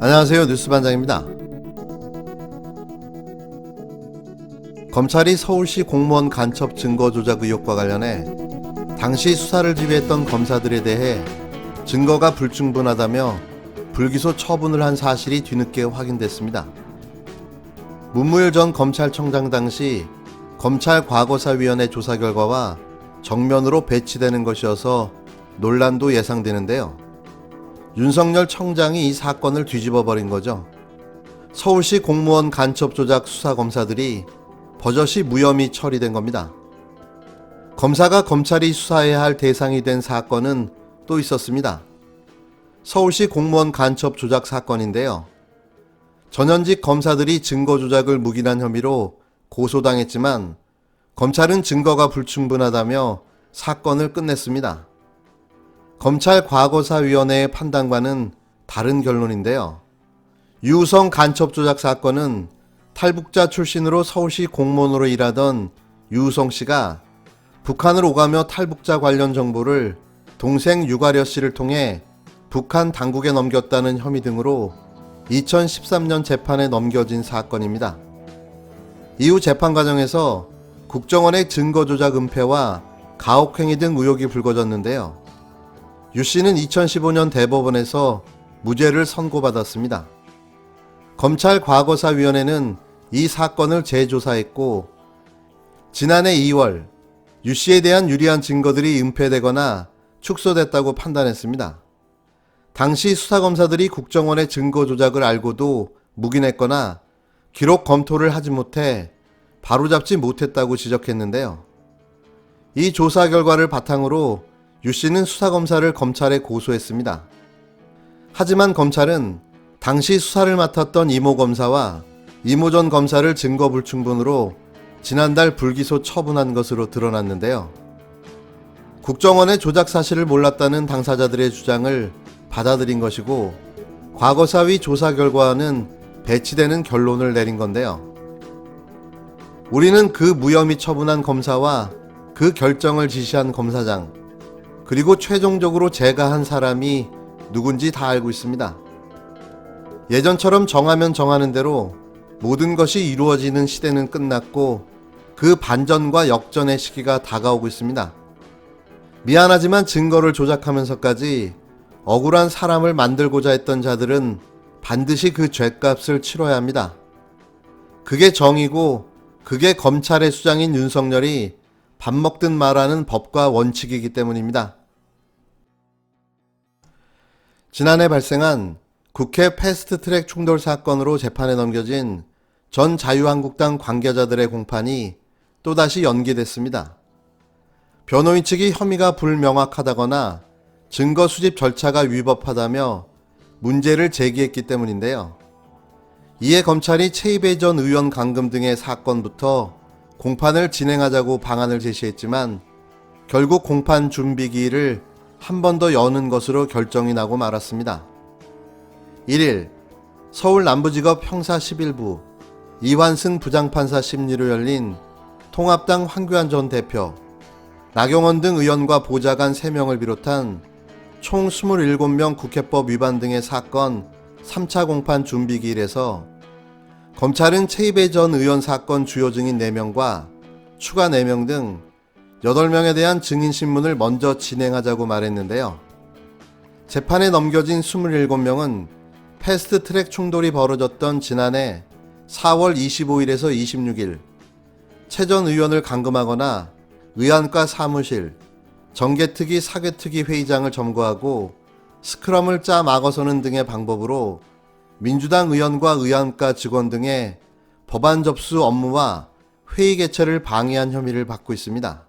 안녕하세요. 뉴스반장입니다. 검찰이 서울시 공무원 간첩 증거 조작 의혹과 관련해 당시 수사를 지휘했던 검사들에 대해 증거가 불충분하다며 불기소 처분을 한 사실이 뒤늦게 확인됐습니다. 문무일 전 검찰청장 당시 검찰과거사위원회 조사 결과와 정면으로 배치되는 것이어서 논란도 예상되는데요. 윤석열 청장이 이 사건을 뒤집어버린 거죠. 서울시 공무원 간첩 조작 수사검사들이 버젓이 무혐의 처리된 겁니다. 검사가 검찰이 수사해야 할 대상이 된 사건은 또 있었습니다. 서울시 공무원 간첩 조작 사건인데요. 전현직 검사들이 증거 조작을 묵인한 혐의로 고소당했지만 검찰은 증거가 불충분하다며 사건을 끝냈습니다. 검찰과거사위원회의 판단과는 다른 결론인데요. 유우성 간첩 조작 사건은 탈북자 출신으로 서울시 공무원으로 일하던 유우성 씨가 북한을 오가며 탈북자 관련 정보를 동생 유가려 씨를 통해 북한 당국에 넘겼다는 혐의 등으로 2013년 재판에 넘겨진 사건입니다. 이후 재판 과정에서 국정원의 증거 조작 은폐와 가혹행위 등 의혹이 불거졌는데요. 유 씨는 2015년 대법원에서 무죄를 선고받았습니다. 검찰과거사위원회는 이 사건을 재조사했고 지난해 2월 유 씨에 대한 유리한 증거들이 은폐되거나 축소됐다고 판단했습니다. 당시 수사검사들이 국정원의 증거 조작을 알고도 묵인했거나 기록 검토를 하지 못해 바로잡지 못했다고 지적했는데요. 이 조사 결과를 바탕으로 유 씨는 수사검사를 검찰에 고소했습니다. 하지만 검찰은 당시 수사를 맡았던 이모 검사와 이모 전 검사를 증거 불충분으로 지난달 불기소 처분한 것으로 드러났는데요. 국정원의 조작 사실을 몰랐다는 당사자들의 주장을 받아들인 것이고 과거사위 조사 결과와는 배치되는 결론을 내린 건데요. 우리는 그 무혐의 처분한 검사와 그 결정을 지시한 검사장 그리고 최종적으로 제가한 사람이 누군지 다 알고 있습니다. 예전처럼 정하면 정하는 대로 모든 것이 이루어지는 시대는 끝났고 그 반전과 역전의 시기가 다가오고 있습니다. 미안하지만 증거를 조작하면서까지 억울한 사람을 만들고자 했던 자들은 반드시 그 죗값을 치러야 합니다. 그게 정의고 그게 검찰의 수장인 윤석열이 밥 먹든 말하는 법과 원칙이기 때문입니다. 지난해 발생한 국회 패스트트랙 충돌 사건으로 재판에 넘겨진 전 자유한국당 관계자들의 공판이 또다시 연기됐습니다. 변호인 측이 혐의가 불명확하다거나 증거 수집 절차가 위법하다며 문제를 제기했기 때문인데요. 이에 검찰이 최이배 전 의원 감금 등의 사건부터 공판을 진행하자고 방안을 제시했지만 결국 공판 준비 기일을 한 번 더 여는 것으로 결정이 나고 말았습니다. 1일 서울 남부지법 형사 11부 이완승 부장판사 심리로 열린 통합당 황교안 전 대표, 나경원 등 의원과 보좌관 3명을 비롯한 총 27명 국회법 위반 등의 사건 3차 공판 준비 기일에서 검찰은 최이배 전 의원 사건 주요 증인 4명과 추가 4명 등 8명에 대한 증인신문을 먼저 진행하자고 말했는데요. 재판에 넘겨진 27명은 패스트트랙 충돌이 벌어졌던 지난해 4월 25일에서 26일 최 전 의원을 감금하거나 의안과 사무실, 정개특위 사개특위 회의장을 점거하고 스크럼을 짜 막아서는 등의 방법으로 민주당 의원과 의안과 직원 등의 법안 접수 업무와 회의 개최를 방해한 혐의를 받고 있습니다.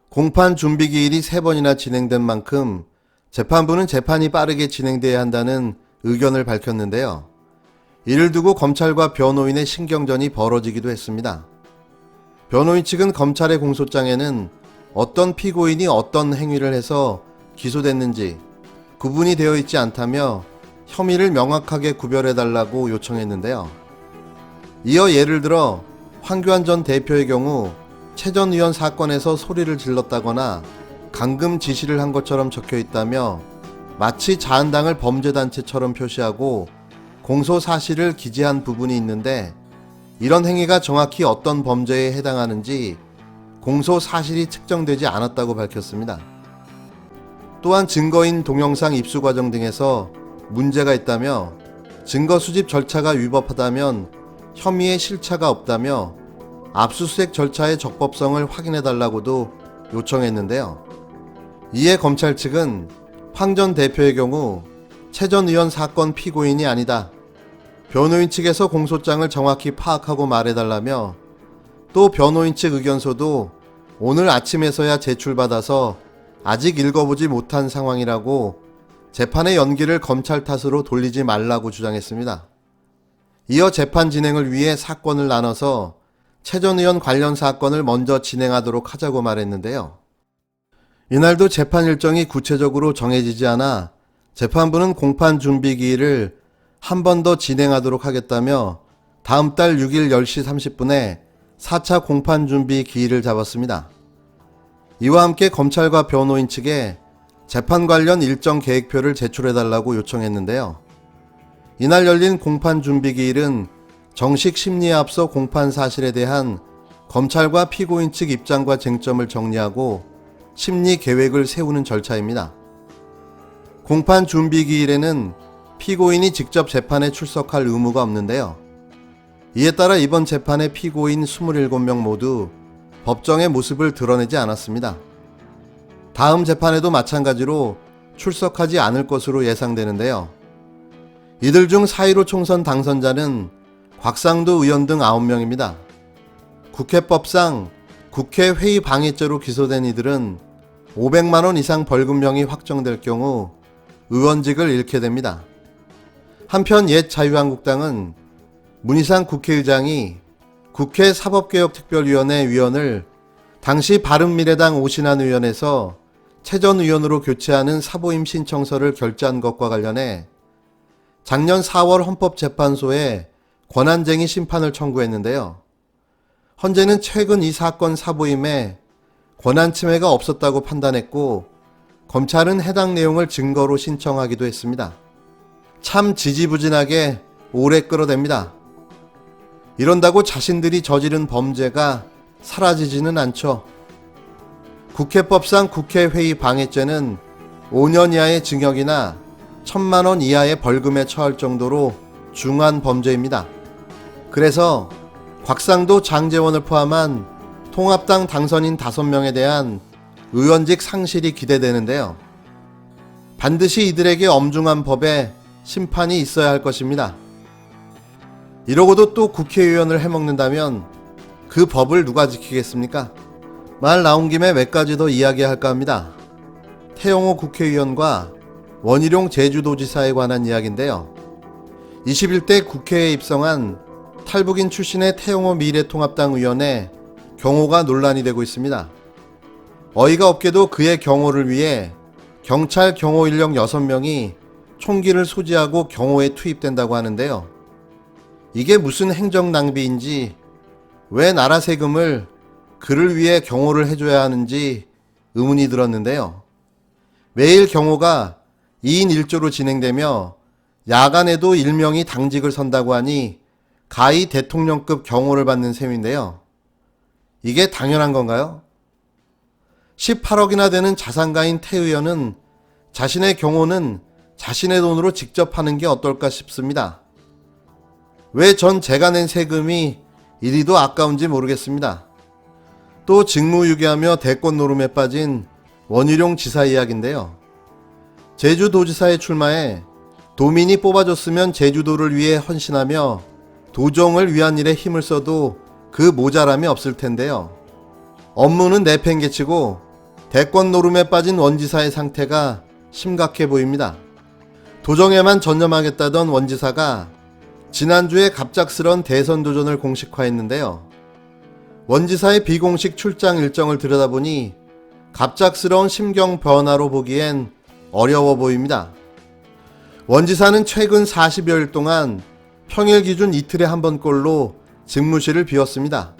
공판 준비 기일이 3번이나 진행된 만큼 재판부는 재판이 빠르게 진행돼야 한다는 의견을 밝혔는데요. 이를 두고 검찰과 변호인의 신경전이 벌어지기도 했습니다. 변호인 측은 검찰의 공소장에는 어떤 피고인이 어떤 행위를 해서 기소됐는지 구분이 되어 있지 않다며 혐의를 명확하게 구별해달라고 요청했는데요. 이어 예를 들어 황교안 전 대표의 경우 최 전 의원 사건에서 소리를 질렀다거나 감금 지시를 한 것처럼 적혀 있다며 마치 자한당을 범죄단체처럼 표시하고 공소 사실을 기재한 부분이 있는데 이런 행위가 정확히 어떤 범죄에 해당하는지 공소 사실이 측정되지 않았다고 밝혔습니다. 또한 증거인 동영상 입수 과정 등에서 문제가 있다며 증거 수집 절차가 위법하다면 혐의의 실체가 없다며 압수수색 절차의 적법성을 확인해달라고도 요청했는데요. 이에 검찰 측은 황 전 대표의 경우 최 전 의원 사건 피고인이 아니다. 변호인 측에서 공소장을 정확히 파악하고 말해달라며 또 변호인 측 의견서도 오늘 아침에서야 제출받아서 아직 읽어보지 못한 상황이라고 재판의 연기를 검찰 탓으로 돌리지 말라고 주장했습니다. 이어 재판 진행을 위해 사건을 나눠서 최 전 의원 관련 사건을 먼저 진행하도록 하자고 말했는데요. 이날도 재판 일정이 구체적으로 정해지지 않아 재판부는 공판 준비 기일을 한 번 더 진행하도록 하겠다며 다음 달 6일 10시 30분에 4차 공판 준비 기일을 잡았습니다. 이와 함께 검찰과 변호인 측에 재판 관련 일정 계획표를 제출해달라고 요청했는데요. 이날 열린 공판 준비 기일은 정식 심리에 앞서 공판 사실에 대한 검찰과 피고인 측 입장과 쟁점을 정리하고 심리 계획을 세우는 절차입니다. 공판 준비 기일에는 피고인이 직접 재판에 출석할 의무가 없는데요. 이에 따라 이번 재판의 피고인 27명 모두 법정의 모습을 드러내지 않았습니다. 다음 재판에도 마찬가지로 출석하지 않을 것으로 예상되는데요. 이들 중 4.15 총선 당선자는 곽상도 의원 등 9명입니다. 국회법상 국회 회의 방해죄로 기소된 이들은 500만원 이상 벌금형이 확정될 경우 의원직을 잃게 됩니다. 한편 옛 자유한국당은 문희상 국회의장이 국회 사법개혁특별위원회 위원을 당시 바른미래당 오신환 의원에서 최 전 의원으로 교체하는 사보임 신청서를 결재한 것과 관련해 작년 4월 헌법재판소에 권한쟁의 심판을 청구했는데요. 헌재는 최근 이 사건 사보임에 권한 침해가 없었다고 판단했고 검찰은 해당 내용을 증거로 신청하기도 했습니다. 참 지지부진하게 오래 끌어댑니다. 이런다고 자신들이 저지른 범죄가 사라지지는 않죠. 국회법상 국회회의 방해죄는 5년 이하의 징역이나 1,000만원 이하의 벌금에 처할 정도로 중한 범죄입니다. 그래서 곽상도 장제원을 포함한 통합당 당선인 5명에 대한 의원직 상실이 기대되는데요. 반드시 이들에게 엄중한 법에 심판이 있어야 할 것입니다. 이러고도 또 국회의원을 해먹는다면 그 법을 누가 지키겠습니까? 말 나온 김에 몇 가지 더 이야기할까 합니다. 태영호 국회의원과 원희룡 제주도지사에 관한 이야기인데요. 21대 국회에 입성한 탈북인 출신의 태영호 미래통합당 의원의 경호가 논란이 되고 있습니다. 어이가 없게도 그의 경호를 위해 경찰 경호 인력 6명이 총기를 소지하고 경호에 투입된다고 하는데요. 이게 무슨 행정 낭비인지, 왜 나라 세금을 그를 위해 경호를 해줘야 하는지 의문이 들었는데요. 매일 경호가 2인 1조로 진행되며 야간에도 일명이 당직을 선다고 하니 가히 대통령급 경호를 받는 셈인데요. 이게 당연한 건가요? 18억이나 되는 자산가인 태 의원은 자신의 경호는 자신의 돈으로 직접 하는 게 어떨까 싶습니다. 왜 전 제가 낸 세금이 이리도 아까운지 모르겠습니다. 또 직무유기하며 대권 노름에 빠진 원희룡 지사 이야기인데요. 제주도지사에 출마해 도민이 뽑아줬으면 제주도를 위해 헌신하며 도정을 위한 일에 힘을 써도 그 모자람이 없을 텐데요. 업무는 내팽개치고 대권 노름에 빠진 원지사의 상태가 심각해 보입니다. 도정에만 전념하겠다던 원지사가 지난주에 갑작스런 대선 도전을 공식화했는데요. 원지사의 비공식 출장 일정을 들여다보니 갑작스러운 심경 변화로 보기엔 어려워 보입니다. 원지사는 최근 40여일 동안 평일 기준 이틀에 한 번꼴로 직무실을 비웠습니다.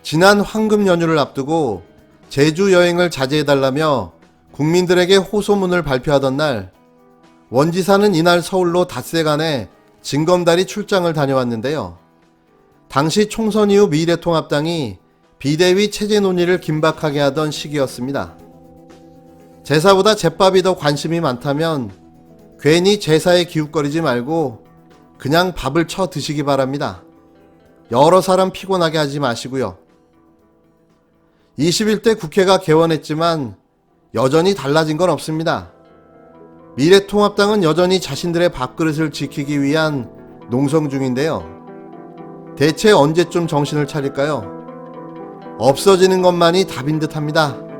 지난 황금 연휴를 앞두고 제주 여행을 자제해달라며 국민들에게 호소문을 발표하던 날, 원지사는 이날 서울로 닷새간의 징검다리 출장을 다녀왔는데요. 당시 총선 이후 미래통합당이 비대위 체제 논의를 긴박하게 하던 시기였습니다. 제사보다 제밥이 더 관심이 많다면 괜히 제사에 기웃거리지 말고 그냥 밥을 쳐 드시기 바랍니다. 여러 사람 피곤하게 하지 마시고요. 21대 국회가 개원했지만 여전히 달라진 건 없습니다. 미래통합당은 여전히 자신들의 밥그릇을 지키기 위한 농성 중인데요. 대체 언제쯤 정신을 차릴까요? 없어지는 것만이 답인 듯합니다.